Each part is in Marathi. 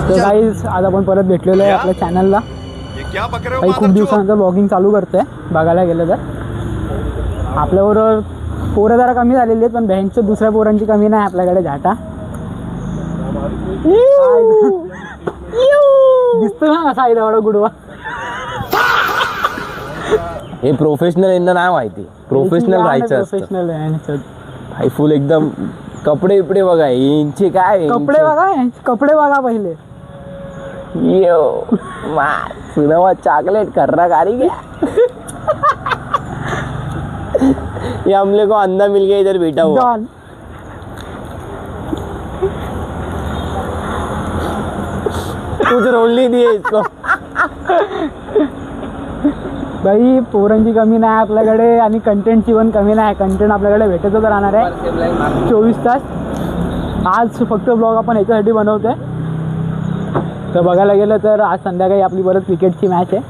तर गाईज आज आपण परत भेटलेलो आहे आपल्या चॅनलला. काही खूप दिवसानंतर ब्लॉगिंग चालू करतोय. बघायला गेलं तर आपल्याबरोबर पोरं जरा कमी झालेली आहेत, पण बँकच्या दुसऱ्या पोरांची कमी नाही आपल्याकडे. झाटा दिसतो ना कसा आहे एवढा गुडवा. हे प्रोफेशनल यांना नाही माहिती. प्रोफेशनल राहायचं प्रोफेशनल भाई. फुल एकदम कपडे बिपडे बघा यांचे. काय कपडे बघा पहिले. सुनावा चॉकलेट कर्रा गाड़ी गया. ये हमले को अंडा मिल गया इधर बैठा हुआ. कुछ रोल नहीं दिए इसको. बाई पोरांची कमी नाही आपल्याकडे आणि कंटेंटची पण कमी नाही. कंटेंट आपल्याकडे भेटतच राहणार आहे 24 तास. आज फक्त ब्लॉग आपण याच्यासाठी बनवतोय. तर बघायला गेलं तर आज संध्याकाळी आपली परत क्रिकेटची मॅच आहे.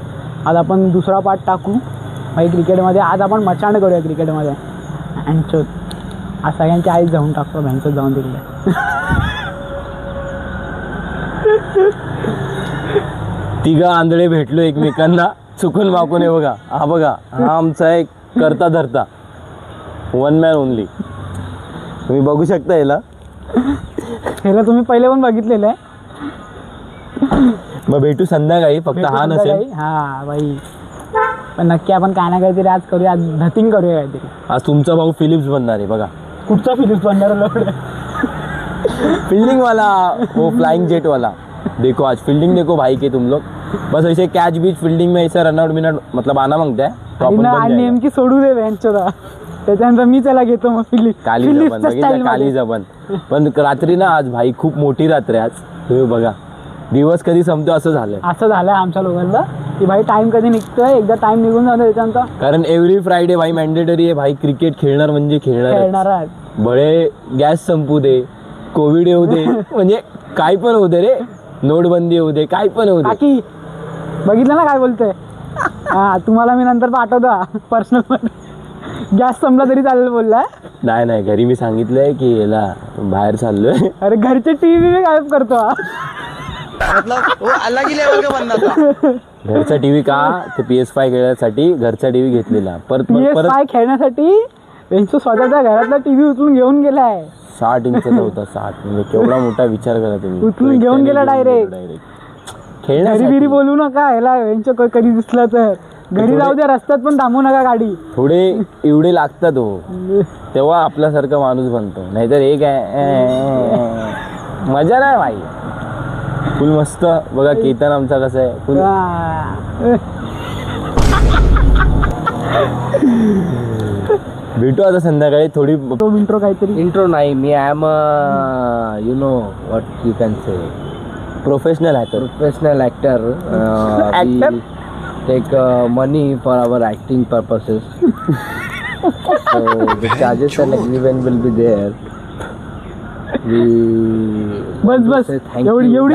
आज आपण दुसरा पार्ट टाकू भाई क्रिकेटमध्ये. आज आपण मचांड करूया क्रिकेटमध्ये. अँचोत आज सगळ्यांची आईच जाऊन टाकतो भॅनचोत जाऊन तिकडे. तिघं आंधळे भेटलो एकमेकांना चुकून माकून. हे बघा, हा बघा, हा आमचा एक करता धरता वन मॅन ओनली. तुम्ही बघू शकता याला तुम्ही पहिले पण बघितलेलं आहे. मग भेटू संध्याकाळी. फक्त हा नसेल. हा बाई पण नक्की आपण काय ना काहीतरी आज करूया. आज धतिंग करूया काहीतरी. आज तुमचा भाऊ फिलिप्स बनणार आहे बघा. कुठचा फिलिप्स बनणार आहे? फील्डिंग वाला, वो फ्लाइंग जेट वाला. देखो आज फील्डिंग देखो भाई के तुम लोग. बस ऐसे कैच बीच फील्डिंग में ऐसा रनआउट मिनट मतलब आना मांगता है तो आपण आणि नेमकी सोडू दे व्हॅनचोदा. त्याच्यानंतर मी त्याला घेतो मग काली जबन बघितलं. काली जबन. पण रात्री ना आज भाई खूप मोठी रात्र आहे आज. तुम्ही बघा दिवस कधी संपतो असं झालंय. असं झालंय आमच्या लोकांना की भाई टाइम कधी निघतोय. एकदा टाइम निघून जातो त्याच्यानंतर. कारण एव्हरी फ्रायडे भाई मॅन्डेटरी आहे भाई. क्रिकेट खेळणार म्हणजे खेळणार. बळे गॅस संपू दे, कोविड येऊ दे, म्हणजे काय पण होऊ दे रे. नोटबंदी होऊ दे, काय पण होऊ दे. काकी बघितलं ना काय बोलतोय. हा तुम्हाला मी नंतर पाठवतो पर्सनल. गॅस संपला तरी चालेल बोलला. नाही घरी मी सांगितलंय की याला बाहेर चाललोय. अरे घरचे टीव्ही गायब करतो. घरचा टीव्ही का ते PS5 खेळण्यासाठी घरचा टीव्ही घेतलेला. परत PS5 खेळण्यासाठी त्यांच्या स्वतःच्या घरातला टीव्ही उचलून घेऊन गेलाय. 60 इंचचा होता. 60 म्हणजे केवढा मोठा विचार करा तुम्ही. उचलून घेऊन गेला डायरेक्ट. खेळण्यासाठी बोलू नका याला. यांच्या कधी दिसलं तर घरी जाऊ द्या. रस्त्यात पण थांबू नका गाडी. थोडे एवढे लागतात हो, तेव्हा आपल्यासारखा माणूस बनतो. नाहीतर एक मजा नाही भाई. फुल मस्त बघा. केतन आमचा कसा आहे फुल. भेटू आता संध्याकाळी. थोडी इंट्रो काहीतरी. इंट्रो नाही. मी I am you know what you can say professional actor. Take money for our acting purposes. So the charges and agreement will be there. बस एवढी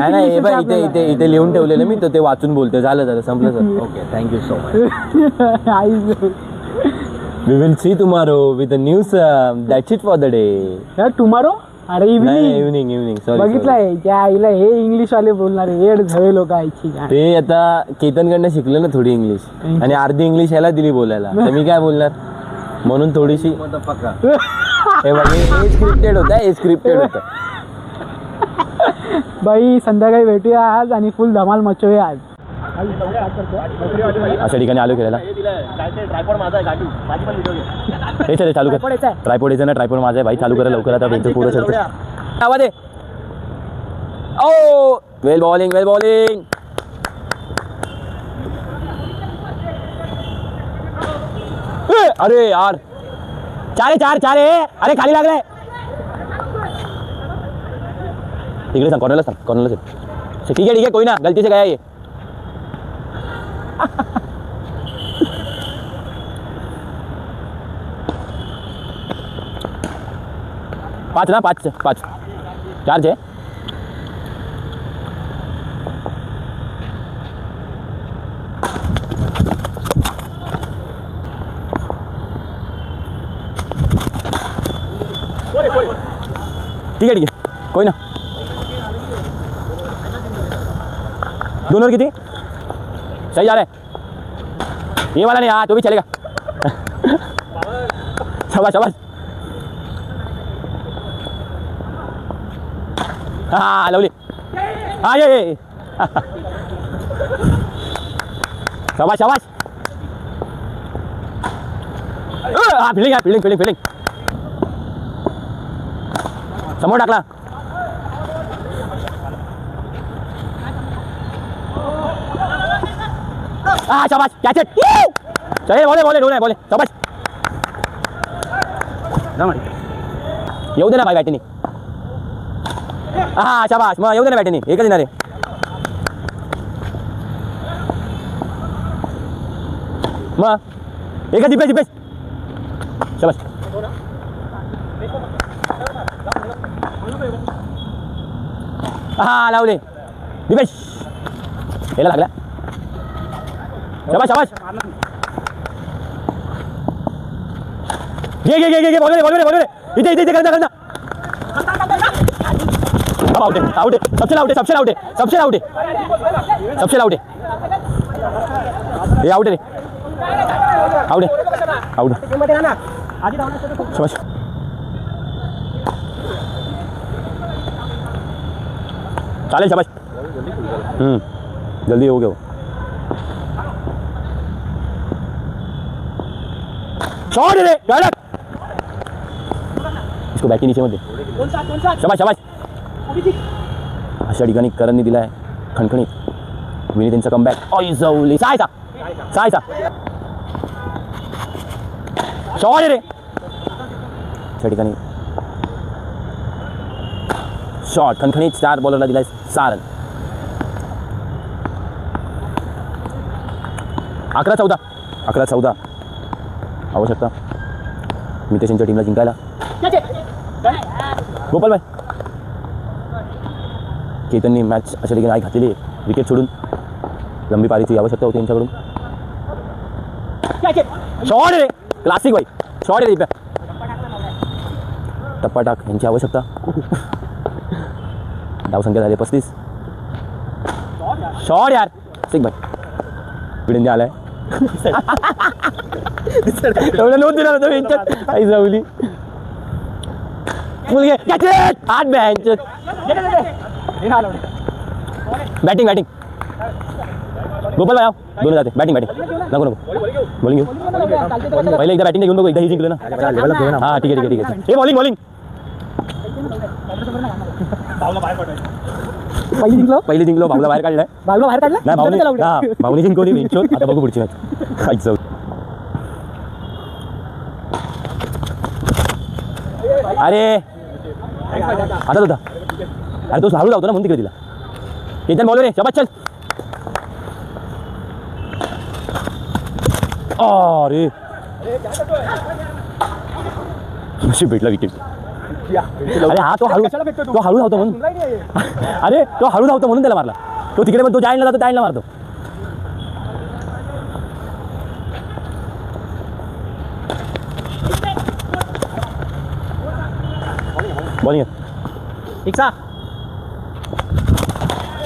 इथे लिहून ठेवलेलं मी. तर ते वाचून बोलतोय. झालं संपलं sir. Okay thank you so much. We will see tomorrow with the news. That's it for the day. Tomorrow. अरे इव्हनिंग सॉरी. बघितलंय त्या आईला हे इंग्लिश वाले बोलणारे हेड झवे लोक आईची. ते आता केतनकडनं शिकलं ना थोडी इंग्लिश. आणि अर्धी इंग्लिश ह्याला दिली बोलायला. तर मी काय बोलणार म्हणून थोडीशी. हे स्क्रिप्टेड होतं. बाई संध्याकाळी भेटूया आज आणि फुल धमाल मचवूया आज. अशा ठिकाणी आलो खेळायला. चालू कर. ट्रायपॉड यायचं ना. ट्रायपॉड माझा आहे भाई. चालू करा लवकर आता. बेंच पुढे चढतो. आवाज आहे. ओ वेल बॉलिंग. अरे यार चार आहे. अरे खाली लागलाय. तिकडे सांग. कॉर्नरला ठीक आहे कोई ना. गलती से गया ये. पाच 4 है. ठीक है कोई ना. दोनों किती सही जा रहा है ये वाला नहीं हाँ तो भी चलेगा शाबाश शाबाश हाँ लवली हाँ ये शाबाश शाबाश हाँ फिल्डिंग फिल्डिंग फिल्डिंग फिल्डिंग समोर टाकला हाँ शाबाश कैच इट चले बोले बोले बोले बोले शाबाश येऊ दे ना भाई बॅटीने हाँ शाबाश मग येऊ दे ना बॅटीने एकच येणार आहे मग एकच दिपेश दिपेश शाबाश हाँ लावले दिपेश याला लागला शाबाश शाबाश घे घे घे घे बोलवे बोलवे बोलवे इथे इथे इथे करता करता अब आउट है आउट है सबसे आउट है सबसे आउट है सबसे आउट है सबसे आउट है ये आउट है आउट है आउट शाबाश चालेल शाबाश जल्दी हो गया वो शॉट रे डायरेक्ट इसको बॅटी नीचे मध्ये शाबाश शाबाश अशा ठिकाणी करणने दिलाय खणखणीत विनी त्यांचा कमबॅक ऑयझवली सायचा सायचा शॉट रे अशा ठिकाणी शॉट खणखणीत स्टार बॉलरला दिलाय सारन 11-14 आवश्यकता मितेश यांच्या टीमला जिंकायला गोपाल भाई केतनने मॅच अशा ठिकाणी आई घातलेली आहे विकेट सोडून लंबी पारीची आवश्यकता होती यांच्याकडून शॉट रे क्लासिक भाई शॉट रे दिप्या टप्पा टाक यांची आवश्यकता धावसंख्या झाली 35 शॉट यार सिक भाई पिढींनी आलाय एवढं नव्हतं दिला होतं यांच्यात आई जाऊली आठ बॅच बॅटिंग बॅटिंग गोपाल भाई दोन जाते बॅटिंग बॅटिंग नको नको बॉलिंग घेऊ पहिले एकदा बॅटिंग घेऊन बघू एकदा ही जिंकलं ना हां ठीक आहे ठीक आहे ठीक आहे हे बॉलिंग बॉलिंग पहिली जिंकलो भाऊला बाहेर काढलाय नाही भाऊने हां भाऊने जिंकवली विंचोत आता बघू पुढची मॅच काहीच जाऊ अरे आता होता अरे तो हळू लावतो ना म्हणून तिकडे दिला केतन बॉलर रे शाबास चल अरे नशीब भेटला विकेट अरे हा तो हळू धावतो म्हणून अरे तो हळू धावतो म्हणून त्याला मारला तो तिकडे तो जायला जातो त्याला मारतो बॉलिंग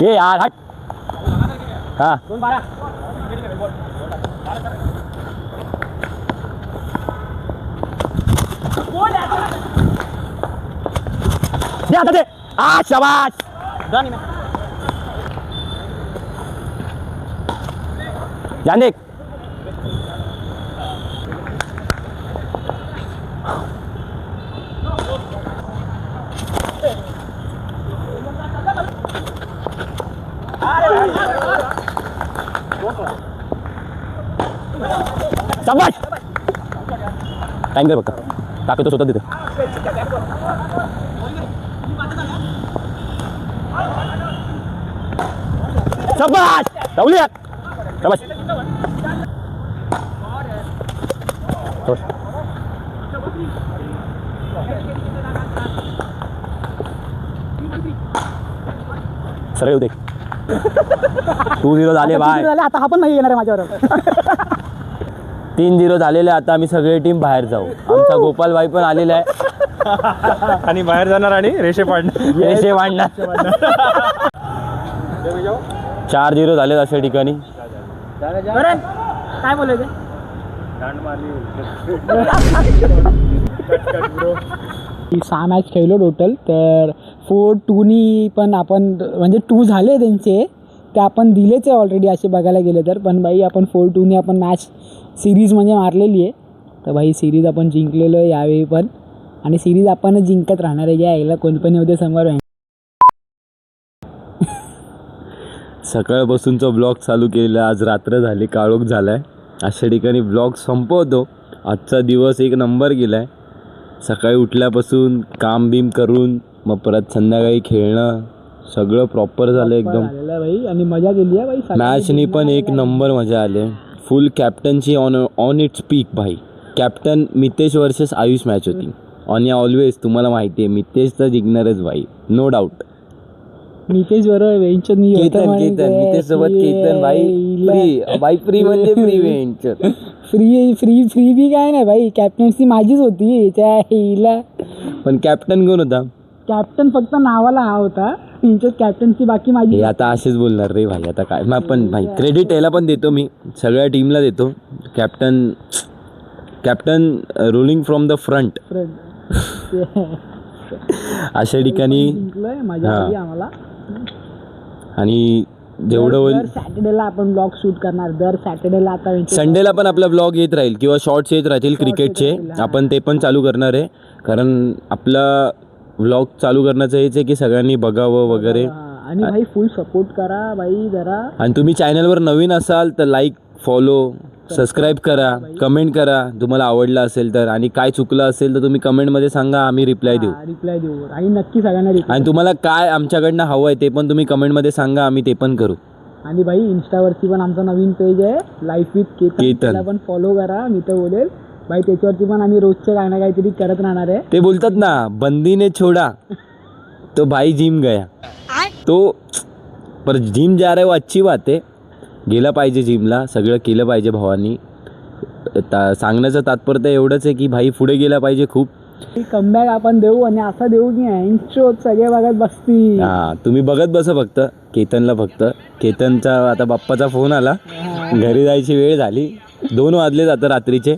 ये यार हट हाँ दे शाबाश ध्यान देख शाबाश टाइम कर बघा टाकतो तो स्वतः तिथे शाबाश धावलीत शाबाश सरळ येऊ दे 2-0 झाले बाय आता हा पण नाही येणार आहे माझ्यावर 3-0 झालेले आता आम्ही सगळे टीम बाहेर जाऊ आमचा गोपाल भाई पण आलेला आहे आणि बाहेर जाणार आणि रेषे पाडणार रेषे वाढणार 4-0 झालेत अशा ठिकाणी. बरं काय बोलायचं की 6 मॅच खेळलो टोटल, तर 4-2नी पण आपण म्हणजे 2 झाले त्यांचे ते आपण दिलेच आहे ऑलरेडी असे बघायला गेले तर. पण बाई आपण 4-2नी आपण मॅच सिरीज म्हणजे मारलेली आहे. तर बाई सिरीज आपण जिंकलेलो आहे यावेळी पण, आणि सिरीज आपणच जिंकत राहणार आहे. यायला कोण पण येऊ दे समोर. सकाळपासूनचा ब्लॉग चालू केलेला, आज रात्र झाली, काळोख झाला आहे. अशा ठिकाणी ब्लॉग संपवतो. आजचा दिवस एक नंबर गेला आहे. सकाळी उठल्यापासून काम बीम करून मग परत संध्याकाळी खेळणं सगळं प्रॉपर झालं एकदम. भाई आणि मजा केली आहे भाई. मॅचनी पण एक नंबर मजा आली. फुल कॅप्टनची ऑन इट्स पीक भाई. Captain Mitesh versus Ayush match होती. ऑन ऑलवेज तुम्हाला माहिती आहे मितेश तर जिंकणारच भाई, नो डाऊट. मितेश बरोबर मितेश सोबत केतन भाई फ्री म्हणजे फ्री वेंचर. फ्री बी काय नाही भाई, कॅप्टन्सी माझीच होती त्या हिला. पण कॅप्टन कोण होता? कॅप्टन फक्त नावाला हा होता, त्यांच्यात कॅप्टन्सी बाकी माझी. हे आता असेच बोलणार रे भाई, आता काय. मग पण भाई क्रेडिट याला पण देतो मी, सगळ्या टीमला देतो. Captain rolling from the front. अशा ठिकाणी मजा आली आम्हाला. आणि जेवढं होईल सॅटर्डेला आपण ब्लॉग शूट करणार. दर सॅटर्डेला आता संडेला पण आपला ब्लॉग येत राहील किंवा शॉर्ट्स येत राहतील क्रिकेटचे. आपण ते पण चालू करणार आहे, कारण आपला व्लॉग चालू करण्याचं हेच आहे की सगळ्यांनी बघावं वगैरे. आणि भाई फुल सपोर्ट करा भाई जरा. आणि तुम्ही चॅनलवर नवीन असाल तर लाईक, फॉलो, सबस्क्राईब करा, कमेंट करा तुम्हाला आवडलं असेल तर. आणि काय चुकलं असेल तर तुम्ही कमेंटमध्ये सांगा, आम्ही रिप्लाय देऊ. आणि नक्की सगळ्यांना reply. आणि तुम्हाला काय आमच्याकडनं हवं आहे ते पण तुम्ही कमेंटमध्ये सांगा, आम्ही ते पण करू. आणि भाई इंस्टावरती पण आमचा नवीन पेज आहे लाईफ विथ केतन, त्याला पण फॉलो करा. मी तर बोलेल भाई त्याच्यावरती पण आम्ही रोजचं काय ना काहीतरी करत राहणार आहे. ते बोलतात ना, बंदीने छोडा तो भाई जिम गया. तो पर जिम जा रहा है वो अच्छी बात आहे, गेला पाहिजे जिमला, सगळं केलं पाहिजे भावांनी. सांगण्याचं तात्पर्य एवढंच आहे की भाई पुढे गेला पाहिजे खूप. कमबॅक आपण देऊ, आणि असा देऊ की इंचोत सगळे बघत बसतील. हां, तुम्ही बघत बसा फक्त केतनला. फक्त केतनचा आता बाप्पाचा फोन आला, घरी जायची वेळ झाली. 2 वाजले आता रात्रीचे,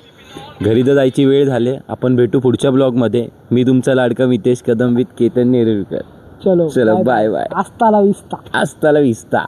घरी तर जायची वेळ झाली. आपण भेटू पुढच्या ब्लॉगमध्ये. मी तुमचा लाडका मितेश कदम विथ केतन नेरुरकर. चलो बाय बाय. आस्ताला विस्ता. आस्ताला विस्ता.